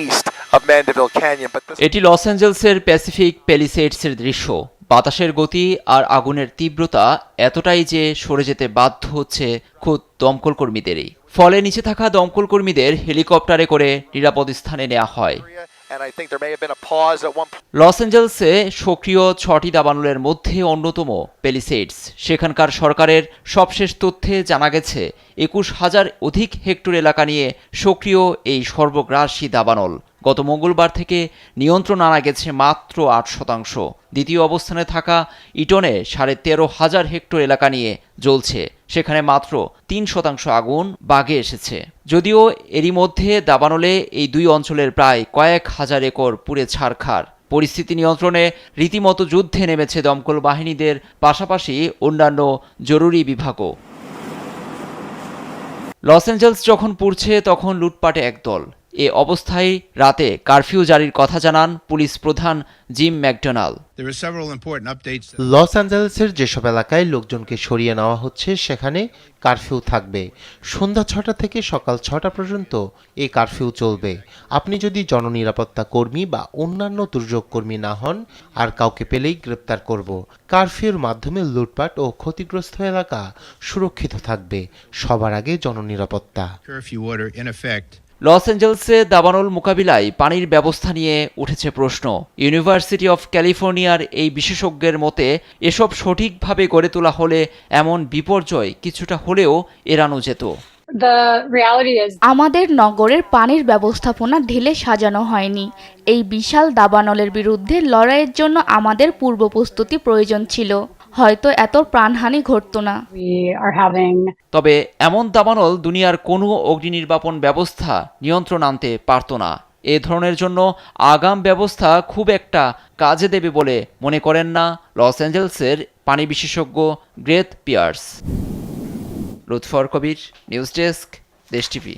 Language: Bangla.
east of Mandeville Canyon. But this এটি লস অ্যাঞ্জেলসের প্যাসিফিক প্যালিসেডসের দৃশ্য। বাতাসের গতি আর আগুনের তীব্রতা এতটাই যে সরে যেতে বাধ্য হচ্ছে খোদ দমকল কর্মীদেরই। ফলে নিচে থাকা দমকল কর্মীদের হেলিকপ্টারে করে নিরাপদ স্থানে নেওয়া হয়। and I think there may have been a pause at one point. Los অ্যাঞ্জেলসে সক্রিয় 6টি দাবানলের মধ্যে অন্যতম প্যালিসেডস। সেখানকার সরকারের সবশেষ তথ্যে জানা গেছে 21,000 অধিক হেক্টর এলাকা নিয়ে সক্রিয় এই সর্বগ্রাসী দাবানল। গত মঙ্গলবার থেকে নিয়ন্ত্রণ আনা গেছে মাত্র 8%। দ্বিতীয় অবস্থানে থাকা ইটনে 13,500 হেক্টর এলাকা নিয়ে জ্বলছে, সেখানে মাত্র 3% আগুন বাগে এসেছে। যদিও এরই মধ্যে দাবানলে এই দুই অঞ্চলের প্রায় কয়েক হাজার একর পুড়ে ছারখার। পরিস্থিতি নিয়ন্ত্রণে রীতিমতো যুদ্ধে নেমেছে দমকল বাহিনীদের পাশাপাশি অন্যান্য জরুরি বিভাগও। লস অ্যাঞ্জেলস যখন পুড়ছে তখন লুটপাটে একদল। এ অবস্থায় রাতে কারফিউ জারির কথা জানান পুলিশ প্রধান জিম ম্যাকডোনাল্ড। লস অ্যাঞ্জেলেসের যেসব এলাকায় লোকজনকে সরিয়ে নেওয়া হচ্ছে সেখানে কারফিউ থাকবে। সন্ধ্যা 6টা থেকে সকাল 6টা পর্যন্ত এই কারফিউ চলবে। আপনি যদি জননিরাপত্তা কর্মী বা অন্যান্য দুর্যোগ কর্মী না হন, আর কাউকে পেলেই গ্রেপ্তার করব। কারফিউর মাধ্যমে লুটপাট ও ক্ষতিগ্রস্ত এলাকা সুরক্ষিত থাকবে। সবার আগে জননিরাপত্তা। লস অ্যাঞ্জেলসে দাবানল মোকাবিলায় পানির ব্যবস্থা নিয়ে উঠেছে প্রশ্ন। ইউনিভার্সিটি অফ ক্যালিফোর্নিয়ার এই বিশেষজ্ঞের মতে এসব সঠিকভাবে গড়ে তোলা হলে এমন বিপর্যয় কিছুটা হলেও এড়ানো যেত। আমাদের নগরের পানির ব্যবস্থাপনা ঢেলে সাজানো হয়নি। এই বিশাল দাবানলের বিরুদ্ধে লড়াইয়ের জন্য আমাদের পূর্ব প্রস্তুতি প্রয়োজন ছিল, হয়তো এত প্রাণহানি ঘটতো না। তবে এমন দাবানল দুনিয়ার কোনো অগ্নি নির্বাপন ব্যবস্থা নিয়ন্ত্রণ আনতে পারত না। এ ধরনের জন্য আগাম ব্যবস্থা খুব একটা কাজে দেবে বলে মনে করেন না লস অ্যাঞ্জেলসের পানি বিশেষজ্ঞ গ্রেথ পিয়ার্স। লুৎফর কবির, নিউজ ডেস্ক, দেশ টিভি।